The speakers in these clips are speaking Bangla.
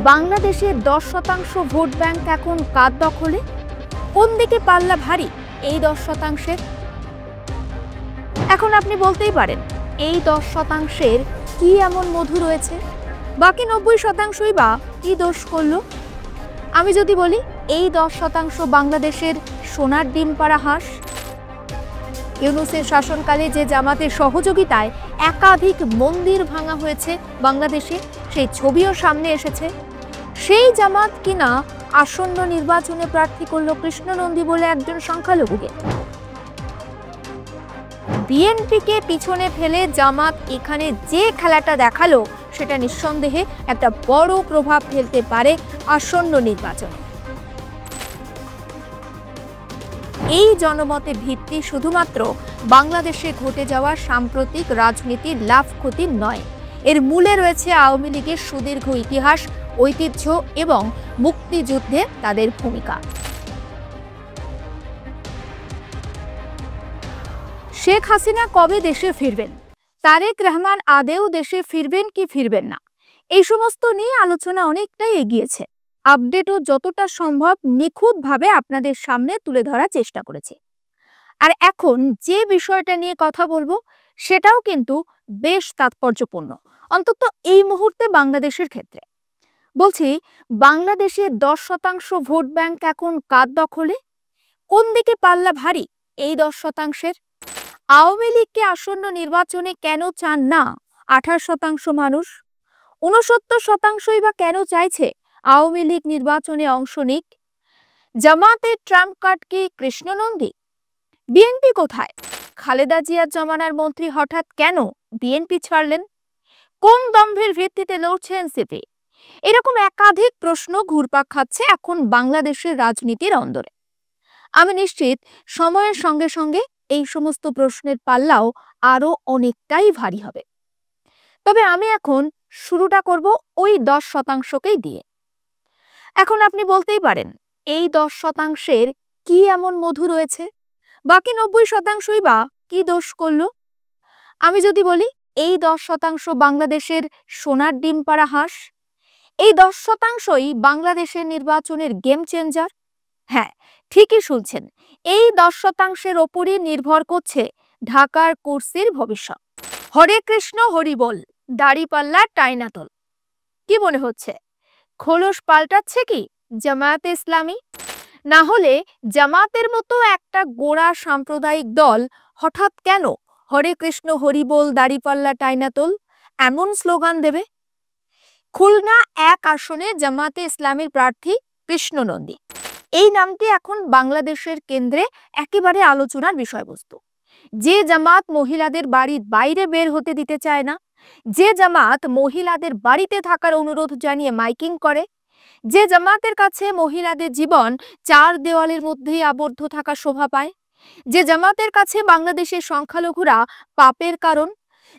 বাংলাদেশের 10% ভোট ব্যাংক এখন কার দখলে? কোন দিকে পাল্লা ভারী এই 10%? এখন আপনি বলতেই পারেন, এই 10%-এর কি এমন মধু রয়েছে? বাকি 90%ই বা কি দোষ করল? আমি যদি বলি, এই 10% বাংলাদেশের সোনার ডিম পাড়া হাঁস। ইউনূসের শাসনকালে যে জামাতের সহযোগিতায় একাধিক মন্দির ভাঙা হয়েছে বাংলাদেশে, সেই ছবিও সামনে এসেছে। সেই জামাত কিনা আসন্ন নির্বাচনে প্রার্থী করল কৃষ্ণ নন্দী বলে একজন সংখ্যালঘুকে। বিএনপিকে পিছনে ফেলে জামাত এখানে যে খেলাটা দেখালো, সেটা নিঃসন্দেহে একটা বড় প্রভাব ফেলতে পারে আসন্ন নির্বাচনে। এই জনমতের ভিত্তি শুধুমাত্র বাংলাদেশে ঘটে যাওয়া সাম্প্রতিক রাজনীতির লাভ ক্ষতির নয়, এর মূলে রয়েছে আওয়ামী লীগের সুদীর্ঘ ইতিহাস, ঐতিহ্য এবং মুক্তিযুদ্ধে তাদের ভূমিকা। শেখ হাসিনা কবে দেশে ফিরবেন? তারেক রহমান আদেও দেশে ফিরবেন কি ফিরবেন না, এই সমস্ত নিয়ে আলোচনা অনেকটাই এগিয়েছে। আপডেটও যতটা সম্ভব নিখুঁতভাবে আপনাদের সামনে তুলে ধরার চেষ্টা করেছি। আর এখন যে বিষয়টা নিয়ে কথা বলবো, সেটাও কিন্তু বেশ তাৎপর্যপূর্ণ, অন্তত এই মুহূর্তে বাংলাদেশের ক্ষেত্রে। বলছি, বাংলাদেশের 10% ভোট ব্যাংক এখন কার দখলে? কোন দিকে পাল্লা ভারী এই 10%-এর? আওয়ামী লীগকে আসন্ন নির্বাচনে কেন চান না 28% মানুষ? 69%ই বা কেন চাইছে আওয়ামী লীগ নির্বাচনে অংশ নিক? জামাতের ট্রাম্প কার্ড কি কৃষ্ণ নন্দী? বিএনপি কোথায়? খালেদা জিয়ার জমানার মন্ত্রী হঠাৎ কেন বিএনপি ছাড়লেন? কোন দম্ভের ভিত্তিতে লড়ছে এনসিপি? এরকম একাধিক প্রশ্ন ঘুরপাক খাচ্ছে এখন বাংলাদেশের রাজনীতির অন্দরে। আমি নিশ্চিত সময়ের সঙ্গে সঙ্গে এই সমস্ত প্রশ্নের পাল্লাও আরো অনেকটাই ভারী হবে। তবে আমি এখন শুরুটা করব ওই 10%কেই দিয়ে। এখন আপনি বলতেই পারেন, এই 10%-এর কি এমন মধু রয়েছে? বাকি 90%ই বা কি দোষ করল? আমি যদি বলি, এই 10% বাংলাদেশের সোনার ডিম পাড়া হাঁস। এই 10%ই বাংলাদেশের নির্বাচনের গেম চেঞ্জার। হ্যাঁ, ঠিকই শুনছেন, এই 10%-এর ওপরই নির্ভর করছে ঢাকার কুরসির ভবিষ্যৎ। হরে কৃষ্ণ হরি বল, দাড়িপাল্লা টাইনাতল। কি মনে হচ্ছে, খোলস পাল্টাচ্ছে কি জামায়াতে ইসলামী? না হলে জামাতের মতো একটা গোড়া সাম্প্রদায়িক দল হঠাৎ কেন হরে কৃষ্ণ হরি বল, দাড়িপাল্লা টাইনাতল এমন স্লোগান দেবে? খুলনা 1 আসনে জামাতে ইসলামীর প্রার্থী কৃষ্ণ নন্দী, এই নামটি এখন বাংলাদেশের কেন্দ্রে একেবারে আলোচনার বিষয়বস্তু। যে জামাত মহিলাদের বাড়ির বাইরে বের হতে দিতে চায় না, যে জামাত মহিলাদের বাড়িতে থাকার অনুরোধ জানিয়ে মাইকিং করে, যে জামাতের কাছে মহিলাদের জীবন 4 দেওয়ালের মধ্যেই আবদ্ধ থাকা শোভা পায়, যে জামাতের কাছে বাংলাদেশের সংখ্যালঘুরা পাপের কারণ,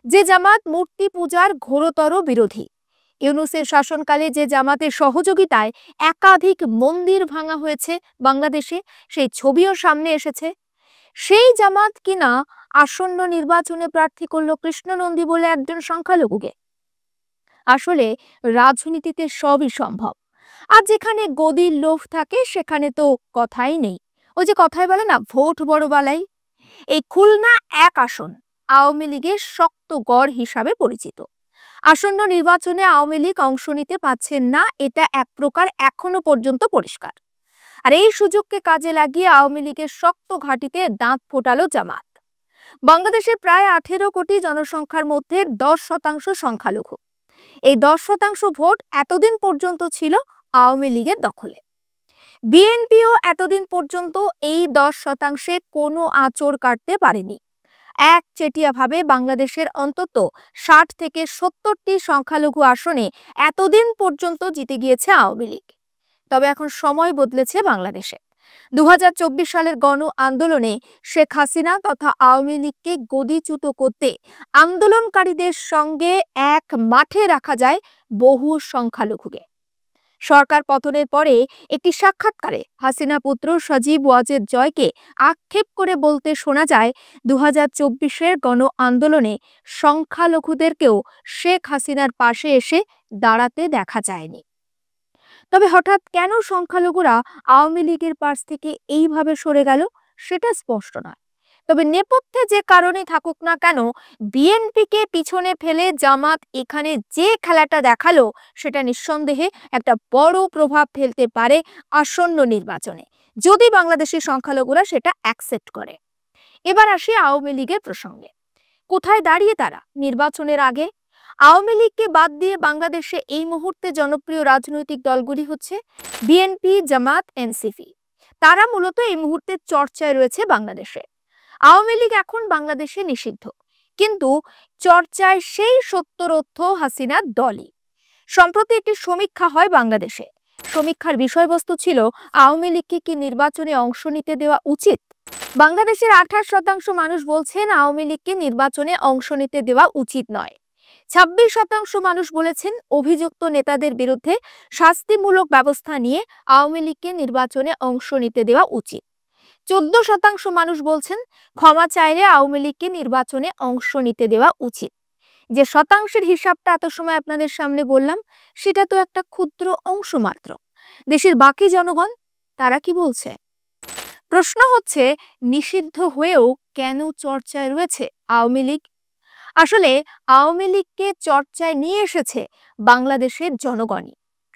যে জামাত মূর্তি পূজার ঘোরতর বিরোধী। ইউনূসের শাসনকালে যে জামাতের সহযোগিতায় একাধিক মন্দির ভাঙা হয়েছে বাংলাদেশে, সেই ছবিও সামনে এসেছে। সেই জামাত কিনা আসন্ন নির্বাচনে প্রার্থী করল কৃষ্ণ নন্দী বলে একজন সংখ্যালঘুকে। আসলে রাজনীতিতে সবই সম্ভব, আর যেখানে গদির লোভ থাকে সেখানে তো কথাই নেই। ওই যে কথায় বলে না, ভোট বড় বালাই। এই খুলনা 1 আসন আওয়ামী লীগের শক্ত গড় হিসাবে পরিচিত। আসন্ন নির্বাচনে আওয়ামী লীগ অংশ নিতে পাচ্ছেন না, এটা এক প্রকার এখনো পর্যন্ত পরিষ্কার। আর এই সুযোগকে কাজে লাগিয়ে আওয়ামী লীগের শক্ত ঘাঁটিতে দাঁত ফোটালো জামাত। বাংলাদেশের প্রায় 18 কোটি জনসংখ্যার মধ্যে 10% সংখ্যালঘু। এই 10% ভোট এতদিন পর্যন্ত ছিল আওয়ামী লীগের দখলে। বিএনপিও এতদিন পর্যন্ত এই 10%-এ কোনো আঁচড় কাটতে পারেনি। একচেটিয়াভাবে বাংলাদেশের অন্তত 60 থেকে 70টি সংখ্যালঘু আসনে এতদিন পর্যন্ত জিতে গিয়েছে আওয়ামী লীগ। তবে এখন সময় বদলেছে বাংলাদেশে। 2024 সালের গণ আন্দোলনে শেখ হাসিনা তথা আওয়ামী লীগকে গদিচ্যুত করতে আন্দোলনকারীদের সঙ্গে এক মাঠে রাখা যায় বহু সংখ্যালঘুকে। সরকার পতনের পরে একটি সাক্ষাৎকারে হাসিনা পুত্র সজীব ওয়াজেদ জয়কে আক্ষেপ করে বলতে শোনা যায়, 2024-এর গণ আন্দোলনে সংখ্যালঘুদেরকেও শেখ হাসিনার পাশে এসে দাঁড়াতে দেখা যায়নি। তবে হঠাৎ কেন সংখ্যালঘুরা আওয়ামী লীগের পাশ থেকে এইভাবে সরে গেল সেটা স্পষ্ট নয়। তবে নেপথ্যে যে কারণে থাকুক না কেন, বিএনপিকে পিছনে ফেলে জামাত এখানে যে খেলাটা দেখালো সেটা নিঃসন্দেহে একটা বড় প্রভাব ফেলতে পারে আসন্ন নির্বাচনে, যদি বাংলাদেশের সংখ্যালঘুরা সেটা অ্যাকসেপ্ট করে। এবার আসি আওয়ামী লীগের প্রসঙ্গে। কোথায় দাঁড়িয়ে তারা নির্বাচনের আগে? আওয়ামী লীগকে বাদ দিয়ে বাংলাদেশে এই মুহূর্তে জনপ্রিয় রাজনৈতিক দলগুলি হচ্ছে বিএনপি, জামাত, এনসিপি। তারা মূলত এই মুহূর্তে চর্চায় রয়েছে বাংলাদেশে। আওয়ামী লীগ এখন বাংলাদেশে নিষিদ্ধ, কিন্তু চর্চায় সেই সত্তরোর্ধ্ব হাসিনার দলই। সম্প্রতি একটি সমীক্ষা হয় বাংলাদেশে। সমীক্ষার বিষয়বস্তু ছিল আওয়ামী লীগকে কি নির্বাচনে অংশ নিতে দেওয়া উচিত। বাংলাদেশের 28% মানুষ বলছেন আওয়ামী লীগকে নির্বাচনে অংশ নিতে দেওয়া উচিত নয়। 26% মানুষ বলেছেন অভিযুক্ত নেতাদের বিরুদ্ধে শাস্তিমূলক ব্যবস্থা নিয়ে আওয়ামী লীগকে নির্বাচনে অংশ নিতে দেওয়া উচিত। 14% মানুষ বলছেন ক্ষমা চাইলে আওয়ামী লীগকে নির্বাচনে অংশ নিতে দেওয়া উচিত। যে শতাংশের হিসাবটা এত সময় আপনাদের সামনে বললাম, সেটা তো একটা ক্ষুদ্র অংশ মাত্র। দেশের বাকি জনগণ তারা কি বলছে? প্রশ্ন হচ্ছে, নিষিদ্ধ হয়েও কেন চর্চায় রয়েছে আওয়ামী লীগ? আসলে আওয়ামী লীগকে চর্চায় নিয়ে এসেছে বাংলাদেশের জনগণই।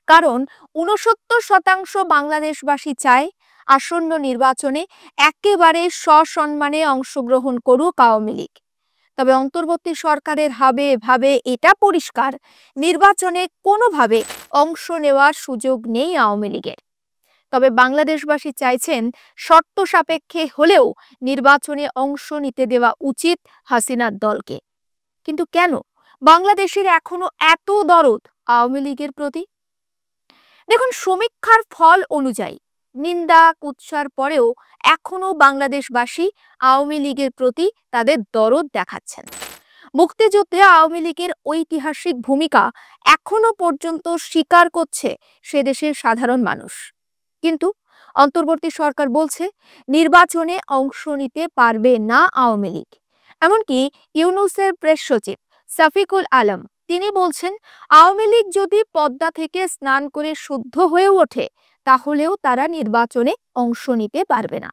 কারণ 69% বাংলাদেশবাসী চায় আসন্ন নির্বাচনে একেবারে সসম্মানে অংশগ্রহণ করুক আওয়ামী লীগ। তবে অন্তর্বর্তী সরকারের হাবে ভাবে এটা পরিষ্কার, নির্বাচনে কোনোভাবে অংশ নেওয়ার সুযোগ নেই আওয়ামী লীগের। তবে বাংলাদেশবাসী চাইছেন শর্ত সাপেক্ষে হলেও নির্বাচনে অংশ নিতে দেওয়া উচিত হাসিনার দলকে। কিন্তু কেন বাংলাদেশের এখনো এত দরদ আওয়ামী লীগের প্রতি? দেখুন, সমীক্ষার ফল অনুযায়ী নিন্দা কুৎসার পরেও এখনো বাংলাদেশবাসী আওয়ামী লীগের প্রতি তাদের দরদ দেখাচ্ছেন। মুক্তিযুদ্ধে আওয়ামী লীগের ঐতিহাসিক ভূমিকা এখনো পর্যন্ত স্বীকার করছে সে দেশের সাধারণ মানুষ। কিন্তু অন্তর্বর্তী সরকার বলছে নির্বাচনে অংশ নিতে পারবে না আওয়ামী লীগ। এমনকি ইউনূসের প্রেস সচিব সাফিকুল আলম তিনি বলছেন, আওয়ামী লীগ যদি পদ্মা থেকে স্নান করে শুদ্ধ হয়ে ওঠে তাহলেও তারা নির্বাচনে অংশ নিতে পারবে না।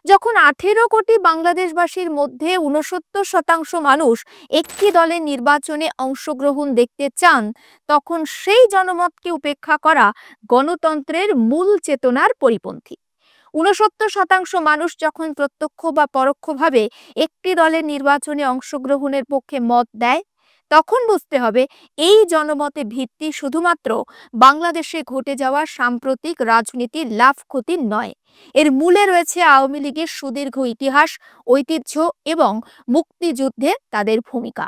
যখন 18 কোটি বাংলাদেশবাসীর মধ্যে 69% মানুষ একটি দলের নির্বাচনে অংশগ্রহণ দেখতে চান, তখন সেই জনমতকে উপেক্ষা করা গণতন্ত্রের মূল চেতনার পরিপন্থী। 69% মানুষ যখন প্রত্যক্ষ বা পরোক্ষভাবে একটি দলের নির্বাচনে অংশগ্রহণের পক্ষে মত দেয়, তখন বুঝতে হবে এই জনমতের ভিত্তি শুধুমাত্র বাংলাদেশে ঘটে যাওয়া সাম্প্রতিক রাজনীতির লাভ ক্ষতির নয়, এর মূলে রয়েছে আওয়ামী লীগের সুদীর্ঘ ইতিহাস, ঐতিহ্য এবং মুক্তিযুদ্ধে তাদের ভূমিকা।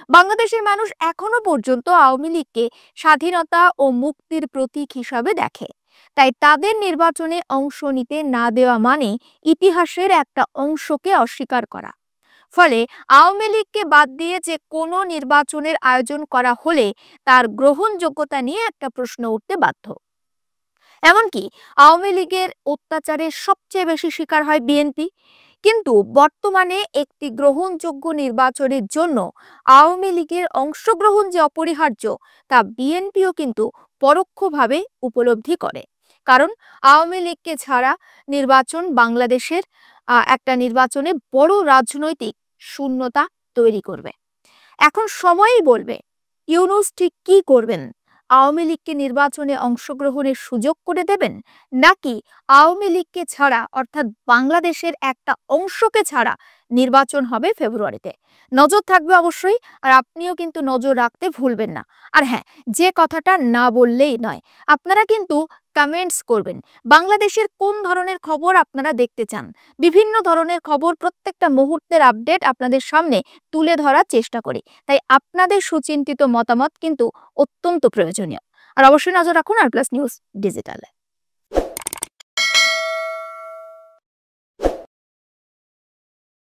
বাংলাদেশের মানুষ এখনো পর্যন্ত আওয়ামী লীগকে স্বাধীনতা ও মুক্তির প্রতীক হিসাবে দেখে। তাই তাদের নির্বাচনে অংশ নিতে না দেওয়া মানে ইতিহাসের একটা অংশকে অস্বীকার করা। ফলে আওয়ামী লীগকে বাদ দিয়ে যে কোনো নির্বাচনের আয়োজন করা হলে তার গ্রহণযোগ্যতা নিয়ে একটা প্রশ্ন উঠতে বাধ্য। এমনকি আওয়ামী লীগের অত্যাচারের সবচেয়ে বেশি শিকার হয় বিএনপি। কিন্তু বর্তমানে একটি গ্রহণযোগ্য নির্বাচনের জন্য আওয়ামী লীগের অংশগ্রহণ যে অপরিহার্য তা বিএনপিও কিন্তু পরোক্ষভাবে উপলব্ধি করে। কারণ আওয়ামী লীগকে ছাড়া নির্বাচন বাংলাদেশের একটা নির্বাচনে বড় রাজনৈতিক শূন্যতা তৈরি করবে। এখন সময়ই বলবে ইউনূস ঠিক কি করবেন। আওয়ামী লীগকে নির্বাচনে অংশগ্রহণের সুযোগ করে দেবেন, নাকি আওয়ামী লীগকে ছাড়া অর্থাৎ বাংলাদেশের একটা অংশকে ছাড়া নির্বাচন হবে ফেব্রুয়ারিতে। নজর থাকবে অবশ্যই, আর আপনিও কিন্তু নজর রাখতে ভুলবেন না। আর হ্যাঁ, যে কথাটা না বললেই নয়, আপনারা কিন্তু কমেন্টস করবেন বাংলাদেশের কোন ধরনের খবর আপনারা দেখতে চান। বিভিন্ন ধরনের খবর, প্রত্যেকটা মুহূর্তের আপডেট আপনাদের সামনে তুলে ধরার চেষ্টা করি। তাই আপনাদের সুচিন্তিত মতামত কিন্তু অত্যন্ত প্রয়োজনীয়। আর অবশ্যই নজর রাখুন আর প্লাস নিউজ ডিজিটালে।